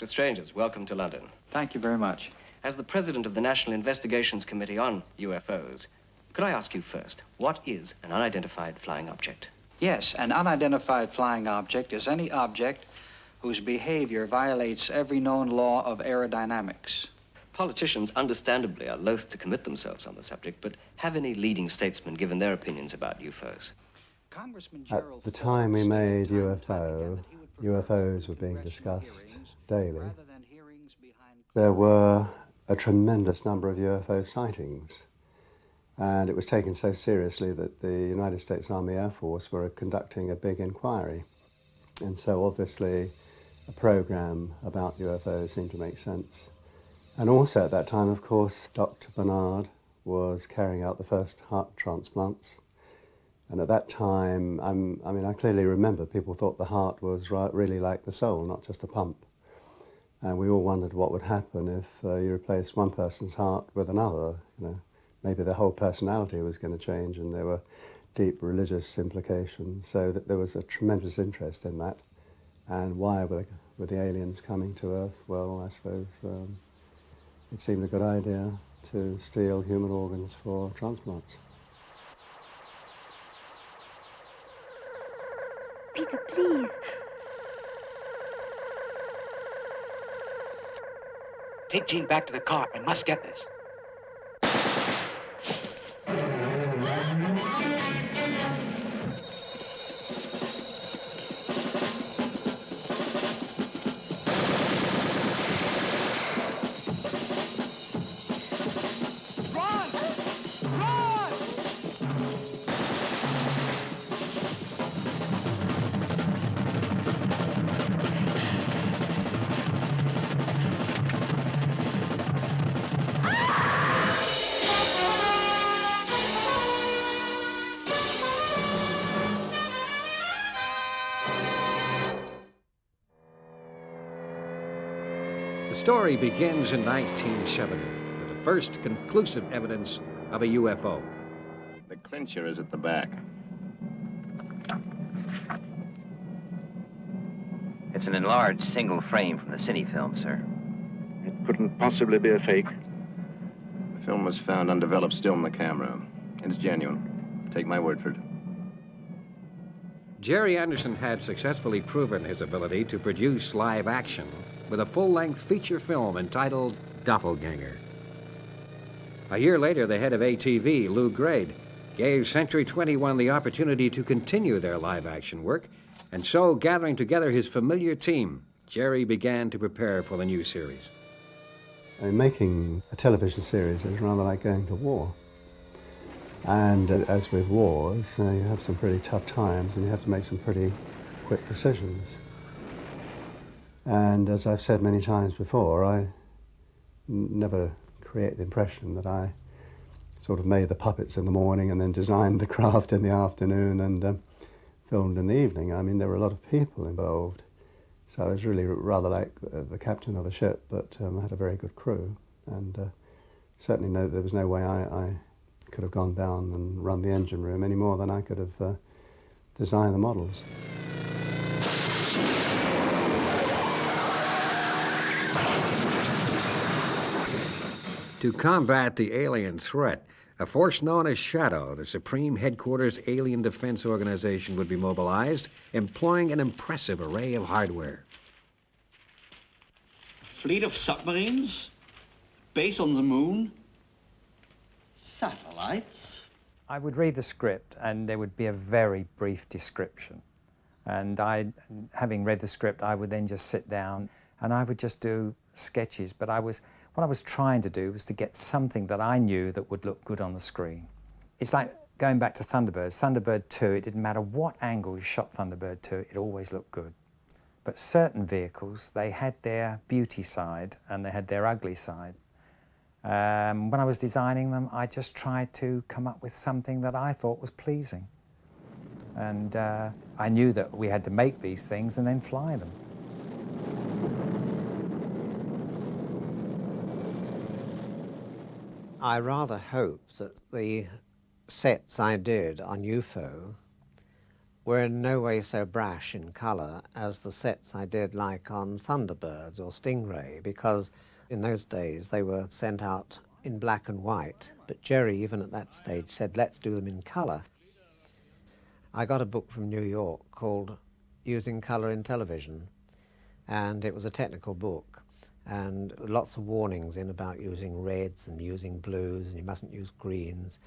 Dr. Strangers, welcome to London. Thank you very much. As the president of the National Investigations Committee on UFOs, could I ask you first, what is an unidentified flying object? Yes, an unidentified flying object is any object whose behavior violates every known law of aerodynamics. Politicians, understandably, are loath to commit themselves on the subject, but have any leading statesmen given their opinions about UFOs? At the time we made UFO, UFOs were being discussed daily. There were a tremendous number of UFO sightings, and it was taken so seriously that the United States Army Air Force were conducting a big inquiry. And so obviously a program about UFOs seemed to make sense. And also at that time, of course, Dr. Bernard was carrying out the first heart transplants. And at that time, I clearly remember people thought the heart was really like the soul, not just a pump. And we all wondered what would happen if you replaced one person's heart with another. You know, maybe the whole personality was going to change, and there were deep religious implications. So that there was a tremendous interest in that. And why were the aliens coming to Earth? Well, I suppose it seemed a good idea to steal human organs for transplants. Peter, please. Take Jean back to the car. I must get this. The story begins in 1970 with the first conclusive evidence of a UFO. The clincher is at the back. It's an enlarged single frame from the cine film, sir. It couldn't possibly be a fake. The film was found undeveloped still in the camera. It's genuine. Take my word for it. Jerry Anderson had successfully proven his ability to produce live action with a full-length feature film entitled Doppelganger. A year later, the head of ATV, Lou Grade, gave Century 21 the opportunity to continue their live-action work, and so, gathering together his familiar team, Jerry began to prepare for the new series. I mean, making a television series is rather like going to war. And as with wars, you have some pretty tough times, and you have to make some pretty quick decisions. And as I've said many times before, I never create the impression that I sort of made the puppets in the morning and then designed the craft in the afternoon and filmed in the evening. I mean, there were a lot of people involved. So I was really rather like the captain of a ship, but I had a very good crew. And certainly there was no way I could have gone down and run the engine room any more than I could have designed the models. To combat the alien threat, a force known as SHADO, the Supreme Headquarters Alien Defense Organization, would be mobilized, employing an impressive array of hardware. A fleet of submarines? Base on the moon? Satellites? I would read the script and there would be a very brief description. And having read the script, I would then just sit down and I would just do sketches. But what I was trying to do was to get something that I knew that would look good on the screen. It's like going back to Thunderbirds. Thunderbird 2, it didn't matter what angle you shot Thunderbird 2, it always looked good. But certain vehicles, they had their beauty side and they had their ugly side. When I was designing them, I just tried to come up with something that I thought was pleasing. And I knew that we had to make these things and then fly them. I rather hope that the sets I did on UFO were in no way so brash in colour as the sets I did like on Thunderbirds or Stingray, because in those days they were sent out in black and white, but Jerry, even at that stage, said, let's do them in colour. I got a book from New York called Using Colour in Television, and it was a technical book, and lots of warnings in about using reds and using blues, and you mustn't use greens.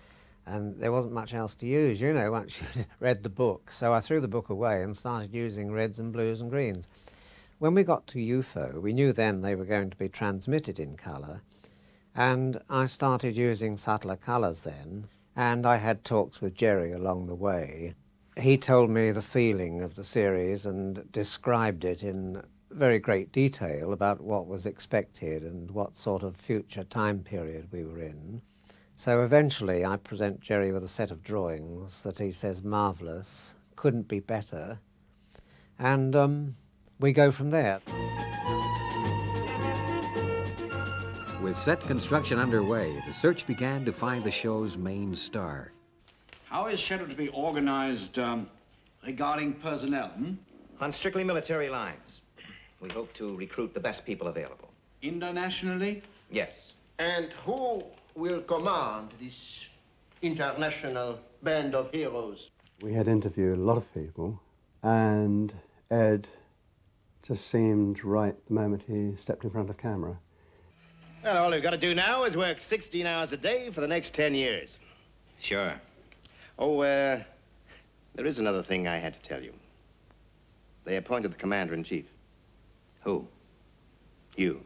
And there wasn't much else to use, you know, once you'd read the book. So I threw the book away and started using reds and blues and greens. When we got to UFO, we knew then they were going to be transmitted in colour, and I started using subtler colours then, and I had talks with Jerry along the way. He told me the feeling of the series and described it in very great detail about what was expected and what sort of future time period we were in. So eventually I present Jerry with a set of drawings that he says marvellous, couldn't be better, and we go from there. With set construction underway, the search began to find the show's main star. How is SHADO to be organized regarding personnel? On strictly military lines. We hope to recruit the best people available. Internationally? Yes. And who will command this international band of heroes? We had interviewed a lot of people, and Ed just seemed right the moment he stepped in front of camera. Well, all we've got to do now is work 16 hours a day for the next 10 years. Sure. Oh, there is another thing I had to tell you. They appointed the commander-in-chief. Who? You.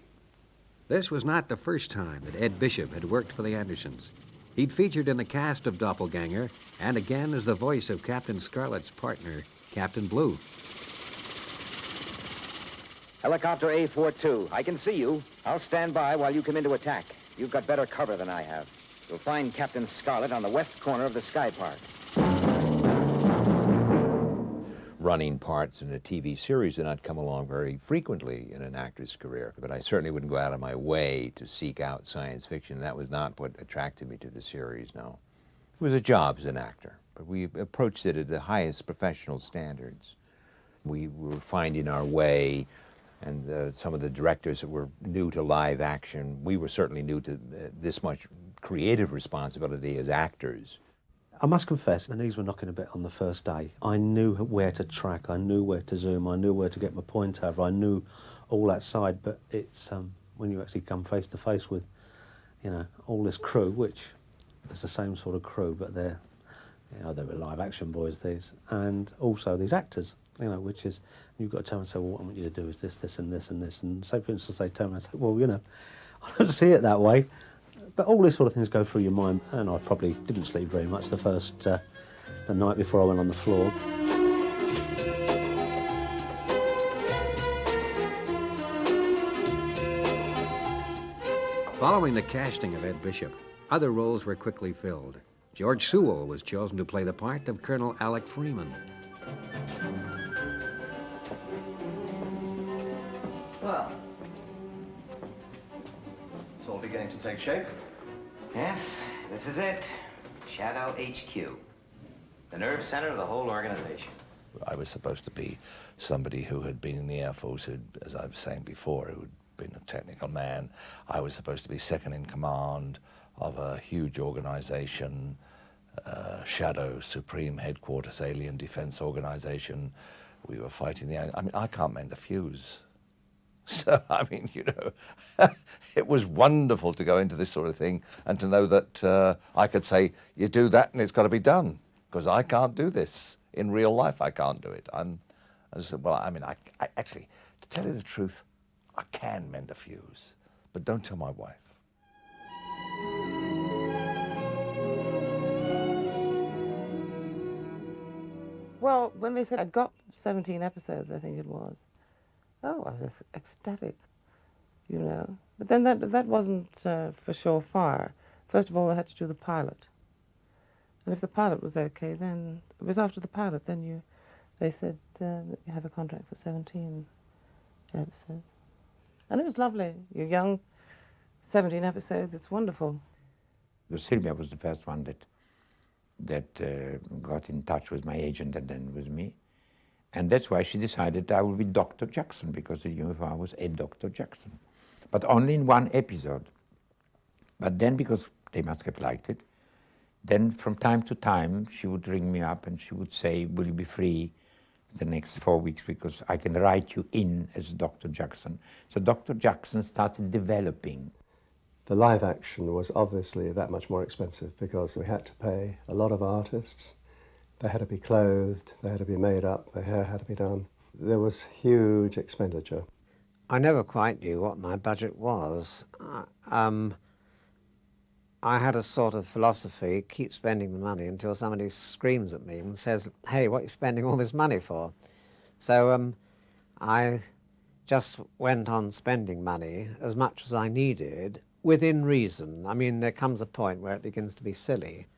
This was not the first time that Ed Bishop had worked for the Andersons. He'd featured in the cast of Doppelganger and again as the voice of Captain Scarlet's partner, Captain Blue. Helicopter A42, I can see you. I'll stand by while you come in to attack. You've got better cover than I have. You'll find Captain Scarlet on the west corner of the Sky Park. Running parts in a TV series do not come along very frequently in an actor's career, but I certainly wouldn't go out of my way to seek out science fiction. That was not what attracted me to the series, no. It was a job as an actor, but we approached it at the highest professional standards. We were finding our way, and some of the directors that were new to live action, we were certainly new to this much creative responsibility as actors. I must confess, the knees were knocking a bit on the first day. I knew where to track, I knew where to zoom, I knew where to get my point over, I knew all that side, but it's when you actually come face to face with, you know, all this crew, which is the same sort of crew, but they're, you know, they're live action boys, these, and also these actors, you know, which is, you've got to tell them and say, well, what I want you to do is this, this and this and this, and say, for instance, they tell me, I say, well, you know, I don't see it that way. But all these sort of things go through your mind, and I probably didn't sleep very much the night before I went on the floor. Following the casting of Ed Bishop, other roles were quickly filled. George Sewell was chosen to play the part of Colonel Alec Freeman. Well, it's all beginning to take shape. Yes, this is it. SHADO HQ. The nerve center of the whole organization. I was supposed to be somebody who had been in the Air Force, as I was saying before, who had been a technical man. I was supposed to be second in command of a huge organization, SHADO, Supreme Headquarters Alien Defense Organization. We were fighting I mean, I can't mend a fuse. So, I mean, you know, it was wonderful to go into this sort of thing and to know that I could say, you do that and it's got to be done, because I can't do this. In real life, I can't do it. I said, well, I mean, I actually, to tell you the truth, I can mend a fuse, but don't tell my wife. Well, when they said I got 17 episodes, I think it was, oh, I was ecstatic, you know. But then that wasn't for sure far. First of all, I had to do the pilot. And if the pilot was okay, then it was after the pilot, then they said that you have a contract for 17 episodes. And it was lovely. You're young, 17 episodes, it's wonderful. Sylvia was the first one that that got in touch with my agent and then with me. And that's why she decided I would be Dr. Jackson, because the UFO was a Dr. Jackson. But only in one episode. But then, because they must have liked it, then from time to time she would ring me up and she would say, will you be free the next 4 weeks, because I can write you in as Dr. Jackson. So Dr. Jackson started developing. The live action was obviously that much more expensive because we had to pay a lot of artists. They had to be clothed, they had to be made up, their hair had to be done. There was huge expenditure. I never quite knew what my budget was. I had a sort of philosophy, keep spending the money until somebody screams at me and says, hey, what are you spending all this money for? So I just went on spending money as much as I needed, within reason. I mean, there comes a point where it begins to be silly.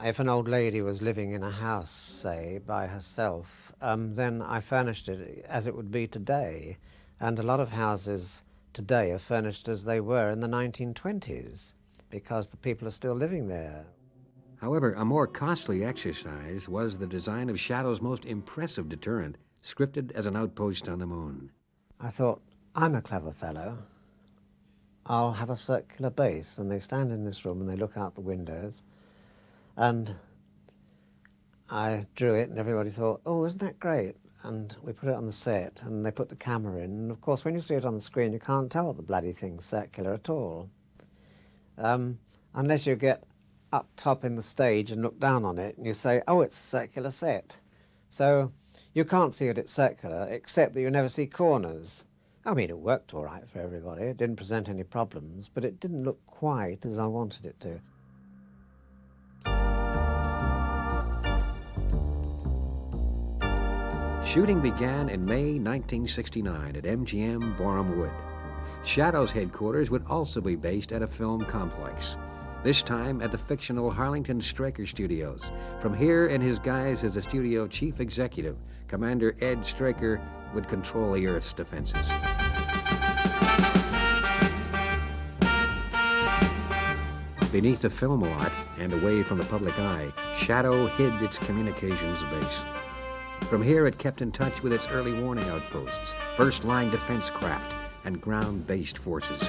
If an old lady was living in a house, say, by herself, then I furnished it as it would be today. And a lot of houses today are furnished as they were in the 1920s. Because the people are still living there. However, a more costly exercise was the design of SHADO's most impressive deterrent, scripted as an outpost on the moon. I thought, I'm a clever fellow. I'll have a circular base. And they stand in this room and they look out the windows. And I drew it and everybody thought, oh, isn't that great? And we put it on the set and they put the camera in. And of course, when you see it on the screen, you can't tell the bloody thing's circular at all. Unless you get up top in the stage and look down on it and you say, oh, it's a circular set. So you can't see that it's circular, except that you never see corners. I mean, it worked all right for everybody. It didn't present any problems, but it didn't look quite as I wanted it to. Shooting began in May 1969 at MGM Borum Wood. SHADO's headquarters would also be based at a film complex, this time at the fictional Harlington Straker Studios. From here, in his guise as the studio chief executive, Commander Ed Straker would control the Earth's defenses. Beneath the film lot and away from the public eye, SHADO hid its communications base. From here, it kept in touch with its early warning outposts, first-line defense craft, and ground-based forces.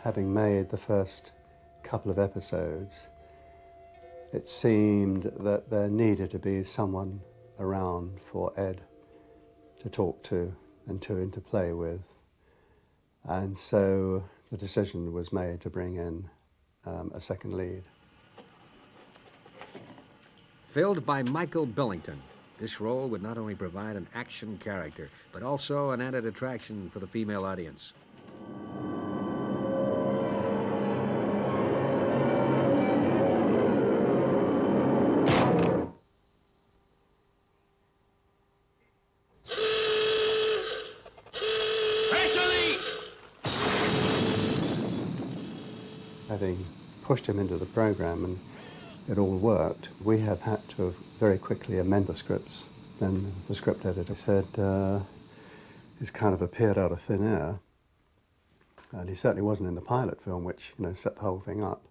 Having made the first couple of episodes, it seemed that there needed to be someone around for Ed to talk to and to interplay with. And so the decision was made to bring in a second lead. Filled by Michael Billington, this role would not only provide an action character, but also an added attraction for the female audience. Having pushed him into the program and it all worked, we have had to very quickly amend the scripts. Then the script editor said, he's kind of appeared out of thin air. And he certainly wasn't in the pilot film, which, you know, set the whole thing up.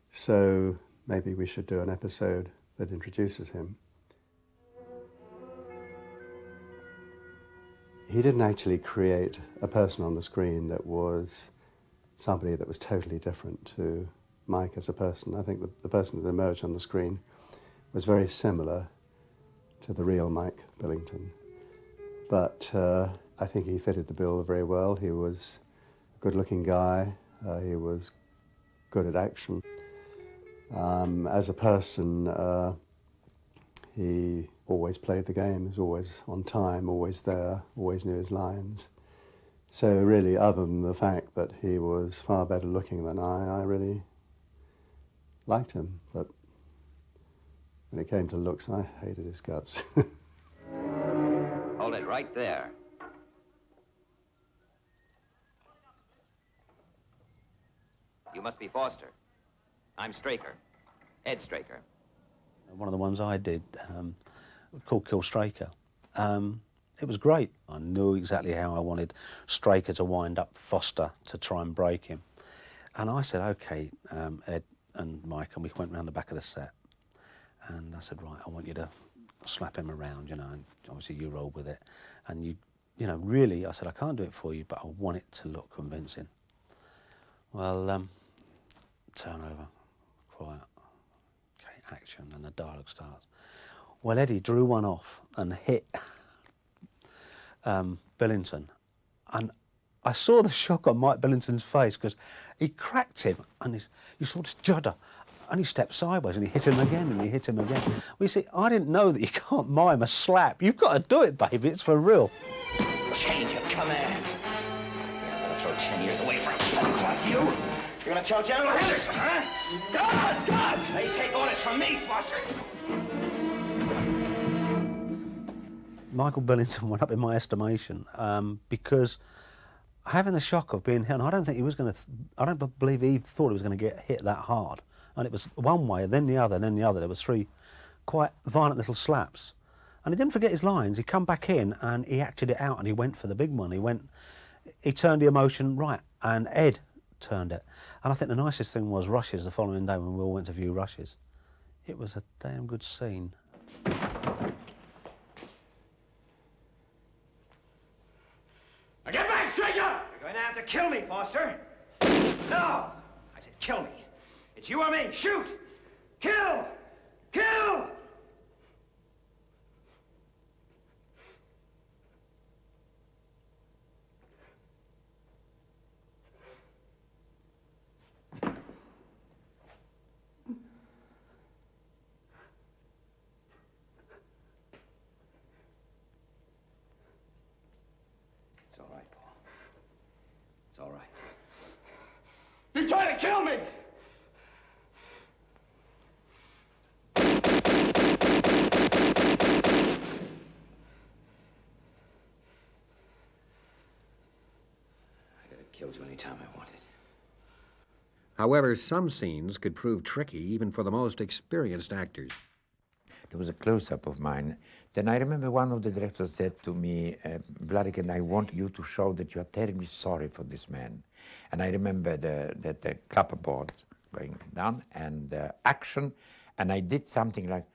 So maybe we should do an episode that introduces him. He didn't actually create a person on the screen that was somebody that was totally different to Mike as a person. I think the person that emerged on the screen was very similar to the real Mike Billington. But I think he fitted the bill very well. He was a good-looking guy. He was good at action. As a person, he always played the game. He was always on time, always there, always knew his lines. So really, other than the fact that he was far better looking than I really liked him. But When it came to looks, I hated his guts. Hold it right there. You must be Foster. I'm Straker. Ed Straker. One of the ones I did, called Kill Straker. It was great. I knew exactly how I wanted Straker to wind up Foster to try and break him. And I said, OK, Ed and Mike, and we went round the back of the set. And I said, right, I want you to slap him around, you know, and obviously you roll with it. And you know, really, I said, I can't do it for you, but I want it to look convincing. Well, turn over, quiet, okay, action, and the dialogue starts. Well, Eddie drew one off and hit Billington. And I saw the shock on Mike Billington's face because he cracked him and you saw this judder. And he stepped sideways and he hit him again and he hit him again. Well, you see, I didn't know that you can't mime a slap. You've got to do it, baby. It's for real. Change of command. You're gonna throw 10 years away from a punk like you. You're gonna tell General Henderson, huh? Guards! They take orders from me, Foster. Michael Billington went up in my estimation because having the shock of being hit, and I don't think he was going to, I don't believe he thought he was going to get hit that hard. And it was one way, then the other, then the other. There was 3 quite violent little slaps. And he didn't forget his lines. He come back in and he acted it out and he went for the big one. He turned the emotion right, and Ed turned it. And I think the nicest thing was Rushes the following day when we all went to view Rushes. It was a damn good scene. Now get back, Straker! You're going to have to kill me, Foster. No! I said kill me. It's you or me. Shoot! Kill! Kill! It's all right, Paul. It's all right. You're trying to kill me! Killed you any time I wanted. However, some scenes could prove tricky even for the most experienced actors. There was a close-up of mine. Then I remember one of the directors said to me, Vladimir, I want you to show that you are terribly sorry for this man. And I remember the clapperboard going down and action, and I did something like,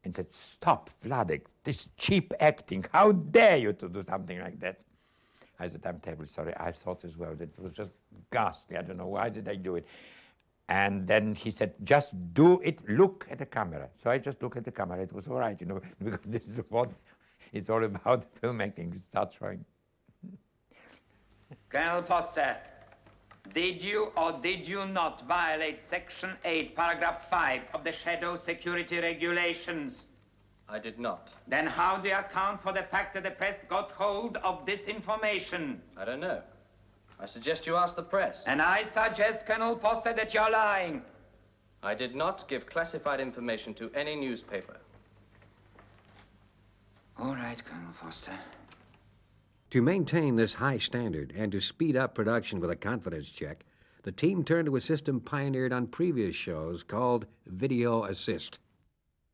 and said, stop, Vladek, this cheap acting, how dare you to do something like that? I said, I'm terribly sorry. I thought as well that it was just ghastly. I don't know, why did I do it? And then he said, just do it, look at the camera. So I just looked at the camera. It was all right, you know, because this is what it's all about, filmmaking. You start showing. Colonel Foster, did you or did you not violate Section 8, Paragraph 5 of the SHADO security regulations? I did not. Then how do you account for the fact that the press got hold of this information? I don't know. I suggest you ask the press. And I suggest, Colonel Foster, that you're lying. I did not give classified information to any newspaper. All right, Colonel Foster. To maintain this high standard and to speed up production with a confidence check, the team turned to a system pioneered on previous shows called Video Assist.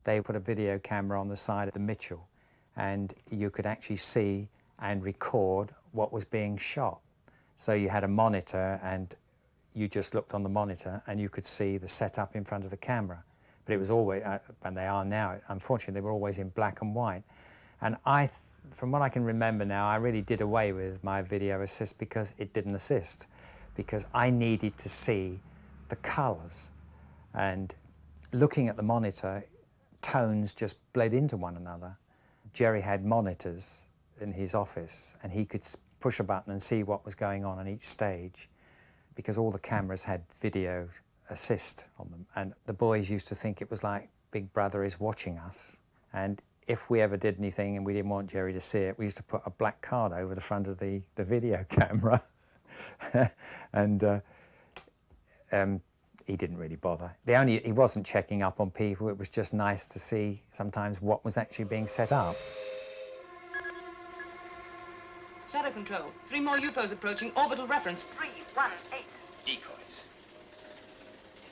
They put a video camera on the side of the Mitchell, and you could actually see and record what was being shot. So you had a monitor, and you just looked on the monitor, and you could see the setup in front of the camera. But it was always, and they are now, unfortunately, they were always in black and white. And from what I can remember now, I really did away with my video assist because it didn't assist, because I needed to see the colours. And looking at the monitor, tones just bled into one another. Jerry had monitors in his office, and he could push a button and see what was going on each stage, because all the cameras had video assist on them. And the boys used to think it was like Big Brother is watching us. And if we ever did anything and we didn't want Jerry to see it, we used to put a black card over the front of the video camera. And he didn't really bother. He wasn't checking up on people. It was just nice to see sometimes what was actually being set up. Shadow control. 3 more UFOs approaching. Orbital reference 318. Decoys.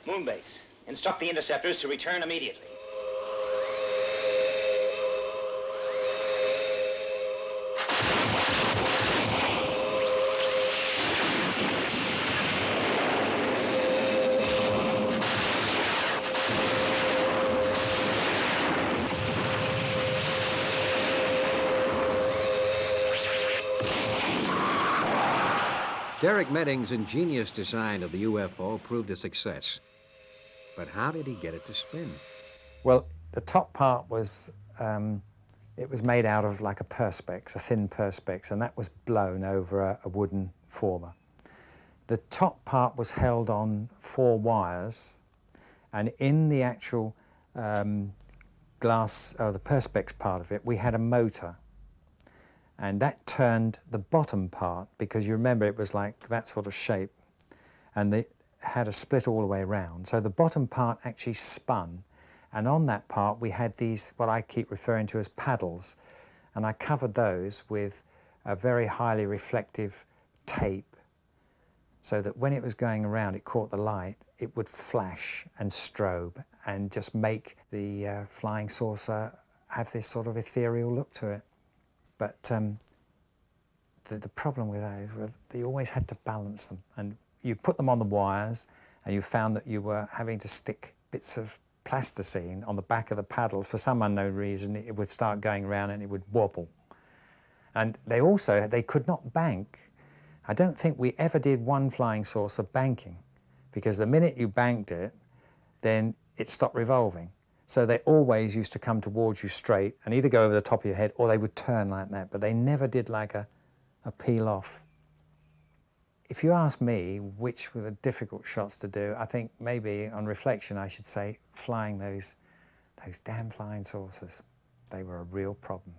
Moonbase. Instruct the interceptors to return immediately. Derek Medding's ingenious design of the UFO proved a success. But how did he get it to spin? Well, the top part was, it was made out of like a perspex, a thin perspex, and that was blown over a wooden former. The top part was held on 4 wires, and in the actual glass, the perspex part of it, we had a motor. And that turned the bottom part, because you remember it was like that sort of shape, and they had a split all the way around. So the bottom part actually spun, and on that part we had these, what I keep referring to as paddles, and I covered those with a very highly reflective tape, so that when it was going around, it caught the light, it would flash and strobe and just make the flying saucer have this sort of ethereal look to it. But the problem with those was you always had to balance them, and you put them on the wires, and you found that you were having to stick bits of plasticine on the back of the paddles. For some unknown reason, it would start going around and it would wobble. And they could not bank. I don't think we ever did one flying saucer banking, because the minute you banked it, then it stopped revolving. So they always used to come towards you straight and either go over the top of your head or they would turn like that, but they never did like a peel off. If you ask me which were the difficult shots to do, I think maybe on reflection I should say flying those damn flying saucers. They were a real problem.